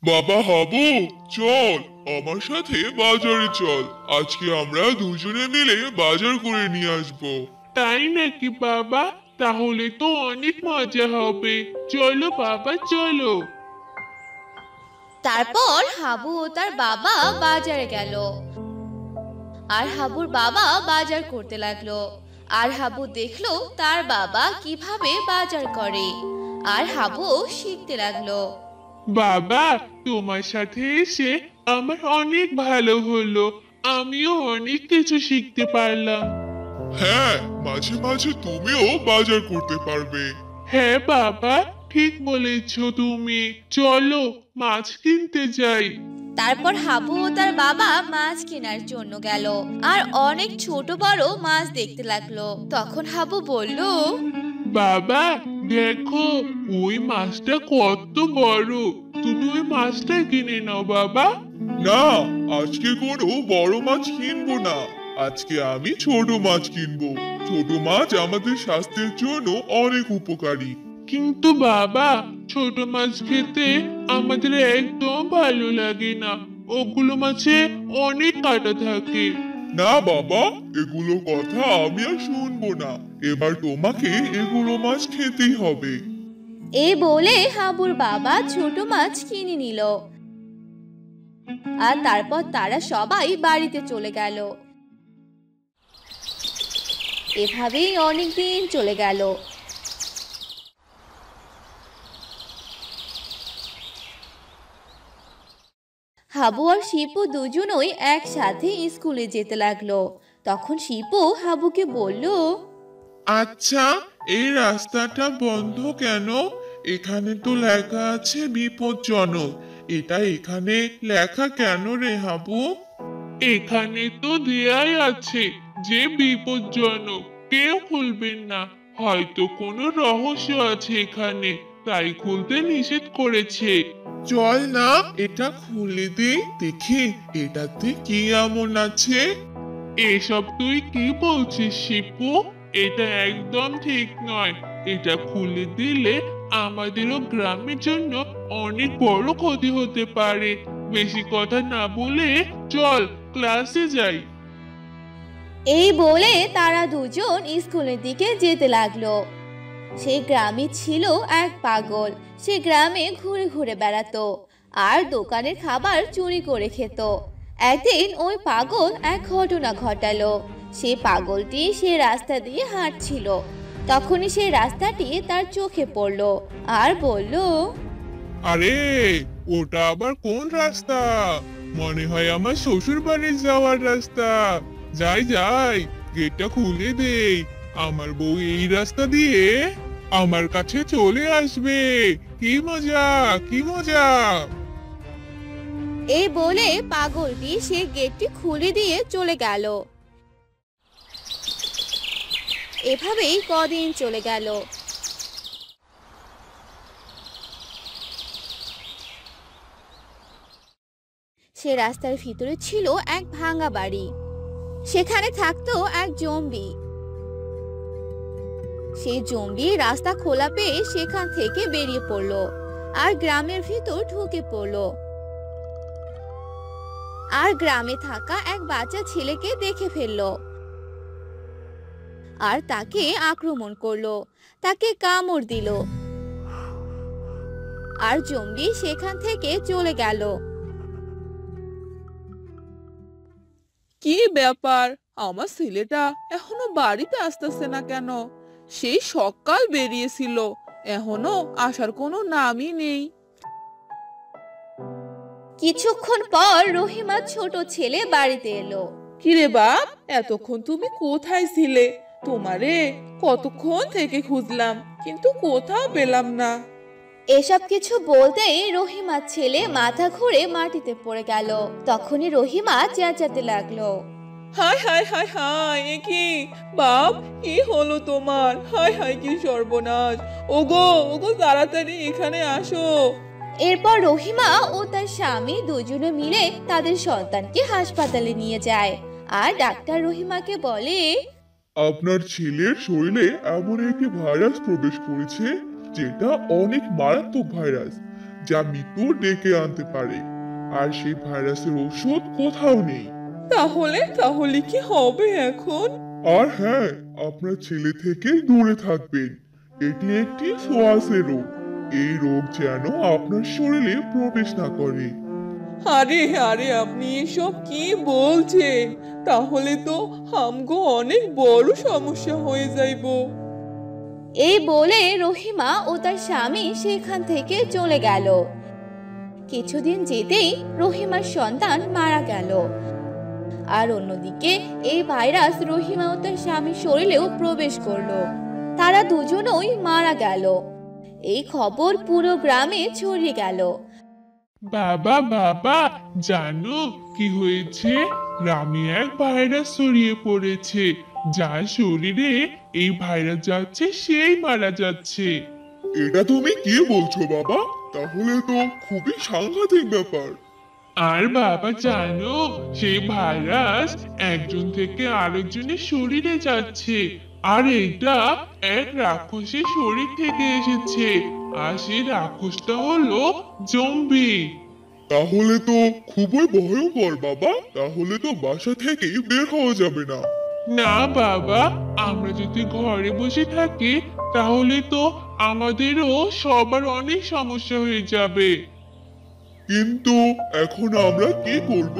বাবা হাবু, চল আমার সাথে বাজারে চল। আজকে আমরা দুজনে মিলে বাজার করে নিয়ে আসবো। তাই নাকি বাবা? তাহলে তো অনেক মজা হবে। চলো বাবা, চলো। তারপর হাবু ও তার বাবা বাজারে গেল। আর হাবুর বাবা বাজার করতে লাগলো। আর হাবু দেখলো তার বাবা কিভাবে বাজার করে। আর হাবু শিখতে লাগলো। বাবা, তোমার সাথে এসে আমার অনেক ভালো হলো। আমিও অনেক কিছু শিখতে পারলাম। হ্যাঁ, মাঝে মাঝে তুমিও বাজার করতে পারবে। হ্যাঁ বাবা, ঠিক বলেছো তুমি। চলো মাছ কিনতে যাই। তারপর হাবু ও তার বাবা মাছ কেনার জন্য গেল। আর অনেক ছোট বড় মাছ দেখতে লাগলো। তখন হাবু বলল, বাবা, দেখো ওই মাছটা কত বড়। তুমি ওই মাছটা কিনে নাও বাবা। না, আজকে কোনো বড় মাছ কিনবো না। আজকে আমি ছোট মাছ কিনবো। ছোট মাছ আমাদের স্বাস্থ্যের জন্য অনেক উপকারী। কিন্তু বাবা, ছোট মাছ খেতে আমাদের একদম ভালো লাগে না। ওগুলো মাছে অনেক কাঁটা থাকে। না বাবা, এগুলো কথা আমি আর শুনবো না। এবার তোমাকে এগুলো মাছ খেতেই হবে। এই বলে হাবুর বাবা ছোট মাছ কিনে নিল। আর তারপর তারা সবাই বাড়িতে চলে গেল। এভাবেই অনেক দিন চলে গেল। হাবু আর শিপু দুজনই একসাথে স্কুলে যেতে লাগলো। তখন শিপু হাবুকে বলল, আচ্ছা, এই রাস্তাটা বন্ধ কেন? এখানে তো লেখা আছে বিপজ্জনক। এটা এখানে লেখা কেন রে হাবু? এখানে তো দেয়াই আছে যে বিপজ্জনক, কেউ খুলবেন না। হয়তো কোনো রহস্য আছে এখানে, তাই খুলতে নিষেধ করেছে। চল না, এটা খুলে দে, দেখি এটাতে কি এমন আছে। এসব তুই কি বলছিস শিপু? এটা একদম ঠিক নয়। এটা খুলে দিলে আমাদেরও গ্রামের জন্য অনেক বড় ক্ষতি হতে পারে। বেশি কথা না বলে চল ক্লাসে যাই। এই বলে তারা দুজন স্কুলের দিকে যেতে লাগলো। সেই গ্রামে ছিল এক পাগল। সে গ্রামে ঘুরে ঘুরে বেড়াতো আর দোকানের খাবার চুরি করে খেত। একদিন ওই পাগল এক ঘটনা ঘটালো। সে পাগলটি সে রাস্তা দিয়ে হাঁটছিল। তখনই সেই রাস্তাটি তার চোখে পড়লো আর বলল, আরে, ওটা আবার কোন রাস্তা? মনে হয় আমার শ্বশুর বাড়ি যাওয়ার রাস্তা। যাই যাই, গেটটা খুলে দেই। আমার বউ এই রাস্তা দিয়ে আমার কাছে চলে আসবে। কি মজা, কি মজা! এই বলে পাগলটি সে গেটটি খুলে দিয়ে চলে গেল। এভাবেই কদিন চলে গেল। সে রাস্তার ভিতরে ছিল এক ভাঙা বাড়ি। সেখানে থাকতো এক জম্বি। সেই জম্বি রাস্তা খোলা পেয়ে সেখান থেকে বেরিয়ে পড়লো আর গ্রামের ভিতর ঢুকে পড়লো। আর গ্রামে থাকা এক বাচ্চা ছেলেকে দেখে ফেললো আর তাকে আক্রমণ করলো, তাকে কামড় দিল। আর জম্বি সেখান থেকে চলে গেল। কি ব্যাপার? আমার ছেলেটা এখনো বাড়িতে আসতেছে না কেন? সেই সকাল বেরিয়েছিল, এখনো আসার কোনো নামই নেই। কিছুক্ষণ পর রহিমার ছোট ছেলে বাড়িতে এলো। কিরে বাপ, এতক্ষণ তুমি কোথায় ছিলে? তোমারে কতক্ষণ থেকে খুঁজলাম, কিন্তু কোথাও পেলাম না। এসব কিছু বলতেই রহিমার ছেলে মাথা ঘুরে মাটিতে পড়ে গেল। তখনই রহিমা চেঁচাতে লাগলো, হায় হায় হায় হায়, এ কি বাপ? কি হলো তোমার? হায় হায়, কি সর্বনাশ! ওগো ওগো, তাড়াতাড়ি এখানে আসো। এরপর রহিমা ও তার স্বামী দুজনে মিলে তাদের সন্তানকে হাসপাতালে নিয়ে যায়। আর ডাক্তার রহিমাকে বলে, আপনার ছেলের শরীরে এমন একটি ভাইরাস প্রবেশ করেছে যেটা অনেক মারাত্মক ভাইরাস। যা মৃত্যু ডেকে আনতে পারে। আর সেই ভাইরাসের ওষুধ কোথাও নেই। তাহলে তাহলে কি হবে এখন? আর হ্যাঁ, আপনার ছেলে থেকে দূরে থাকবেন। এটি একটি ছোঁয়াচে রোগ। এই রোগ যেন আপনার শরীরে প্রবেশ না করে। আরে আরে আপনি এসব কি বলছেন? তাহলে তো আমগো অনেক বড় সমস্যা হয়ে যাইবো। এই বলে রহিমা ও তার স্বামী সেখান থেকে চলে গেল। কিছুদিন যেতেই রহিমার সন্তান মারা গেল। আর অন্যদিকে এই ভাইরাস রহিমা ও তার স্বামীর শরীরেও প্রবেশ করলো। তারা দুজনই মারা গেল। এই খবর পুরো গ্রামে ছড়িয়ে গেল। বাবা বাবা, জানো কি হয়েছে? গ্রামে এক ভাইরাস ছড়িয়ে পড়েছে। যার শরীরে এই ভাইরাস যাচ্ছে সেই মারা যাচ্ছে। এটা তুমি কি বলছো বাবা? তাহলে তো খুবই সাংঘাতিক ব্যাপার। আর বাবা জানো, সেই ভাইরাস একজন থেকে আরেকজনের শরীরে যাচ্ছে। আর এটা এক রাক্ষসের শরীর থেকে এসেছে। আর সেই রাক্ষসটা হলো জম্বি। তাহলে তো খুবই ভয়ঙ্কর বাবা। তাহলে তো বাসা থেকেই বের হওয়া যাবে না। না বাবা, আমরা যদি ঘরে বসে থাকি তাহলে তো আমাদেরও সবার অনেক সমস্যা হয়ে যাবে। কিন্তু এখন আমরা কি করব?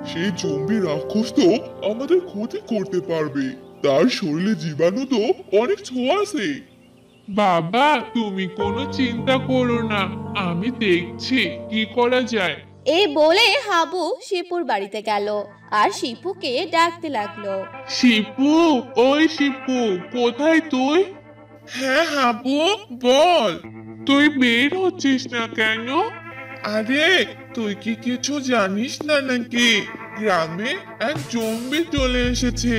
সেই জম্বি রাক্ষস তো আমাদের ক্ষতি করতে পারবে। তার শরীরে জীবাণু তো অনেক ছোঁয়াচে। বাবা, তুমি কোনো চিন্তা করো না, আমি দেখছি কি করা যায়। এই বলে হাবু শিপুর বাড়িতে গেল আর শিপুকে ডাকতে লাগলো। শিপু, ওই শিপু, কোথায় তুই? হ্যাঁ হাবু, বল। তুই বের হচ্ছিস না কেন? আরে, তুই কি কিছু জানিস না নাকি? গ্রামে এক জম্বি চলে এসেছে।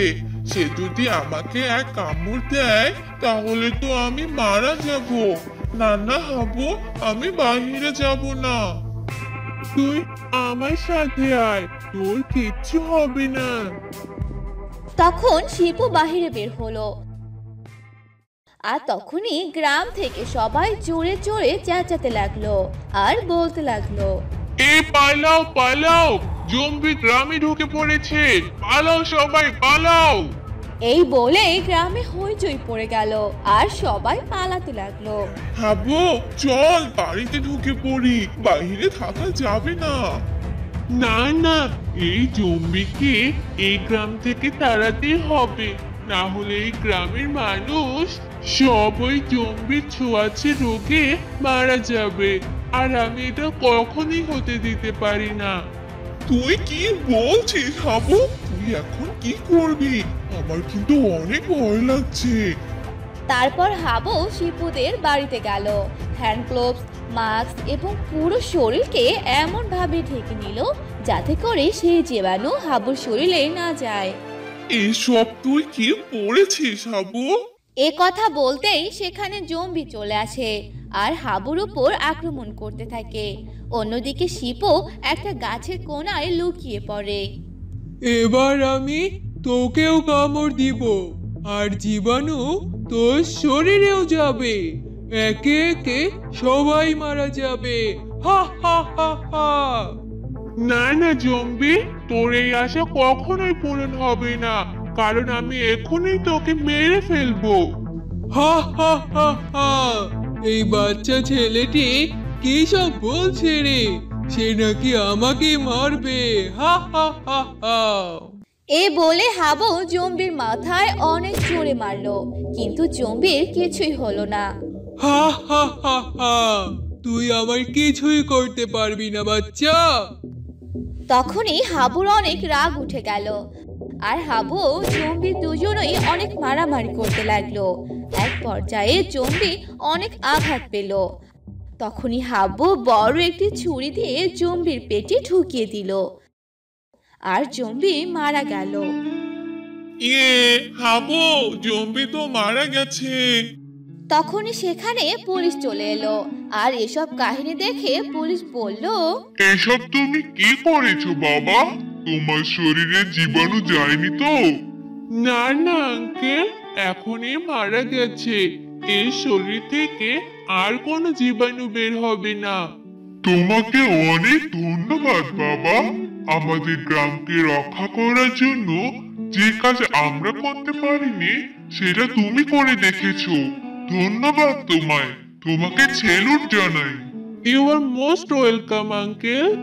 সে যদি আমাকে এক কামড় দেয় তাহলে তো আমি মারা যাব। না না হাবু, আমি বাইরে যাব না। তুই আমার সাথে আয়, তোর কিচ্ছু হবে না। তখন শিপু বাহিরে বের হলো। আর তখনই গ্রাম থেকে সবাই জোরে জোরে চেঁচাতে লাগলো আর বলতে লাগলো, এ পালাও পালাও, জম্বি গ্রামে ঢুকে পড়েছে, পালাও সবাই পালাও। এই বলে গ্রামে হইচই পড়ে গেল আর সবাই পালাতে লাগলো। হাবু, চল বাড়িতে ঢুকে পড়ি, বাইরে থাকা যাবে না। না না, এই জম্বিকে এই গ্রাম থেকে তাড়াতে হবে, না হলে এই গ্রামের মানুষ সব ওই জম্বির ছোঁয়াচে রোগে মারা যাবে। আর আমি এটা কখনই হতে দিতে পারি না। তুই কি বলছিস হাবু? তুই এখন কি করবি? আমার কিন্তু অনেক ভয় লাগছে। তারপর হাবু শিপুদের বাড়িতে গেল। হ্যান্ড গ্লোভস, মাস্ক এবং পুরো শরীরকে এমন ভাবে ঢেকে নিল যাতে করে সেই জীবাণু হাবুর শরীরে না যায়। এসব তুই কি পড়েছিস হাবু? এ কথা বলতেই সেখানে জম্বি চলে আসে আর হাবুর উপর আক্রমণ করতে থাকে। অন্যদিকে শিপু একটা গাছের কোণায় লুকিয়ে পড়ে। এবার আমি তোকেও কামড় দিব, আর জীবাণু তোর শরীরেও যাবে। একে একে সবাই মারা যাবে। হা হা হা হা। না না জম্বি, তোর এই আশা কখনোই পূরণ হবে না, কারণ আমি এখনই তোকে মেরে ফেলবো। হা হা হা হা। এই বাচ্চা ছেলেটি কি সব বলছে রে? সে নাকি আমাকে মারবে। হা হা হা হা। এ বলে হাবু জম্বির মাথায় অনেক জোরে মারলো, কিন্তু জম্বির কিছুই হলো না। হা হা হা হা। তুই আমার কিছুই করতে পারবি না বাচ্চা। তখনই হাবুর অনেক রাগ উঠে গেল আর হাবু জম্বি দুজনেই অনেক মারামারি করতে লাগলো। এক পর্যায়ে জম্বি অনেক আঘাত পেল। তখনই হাবু বড় একটি ছুরি দিয়ে জম্বির পেটে ঢুকিয়ে দিল আর জম্বি মারা গেল। ইয়ে, হাবু, জম্বি তো মারা গেছে। তখনই সেখানে পুলিশ চলে এলো আর এসব কাহিনী দেখে পুলিশ বলল, এসব তুমি কি করেছো বাবা? তোমার শরীরে জীবাণু যায়নি তো? না না আঙ্কেল, এখনই মারা গেছে। এই শরীর থেকে আর কোনো জীবাণু বের হবে না। তোমাকে অনেক ধন্যবাদ বাবা। আমাদের গ্রামকে রক্ষা করার জন্য যে কাজ আমরা করতে পারিনি সেটা তুমি করে দেখেছো। ধন্যবাদ তোমায়। তোমাকে সেলুট জানাই। You are most welcome uncle.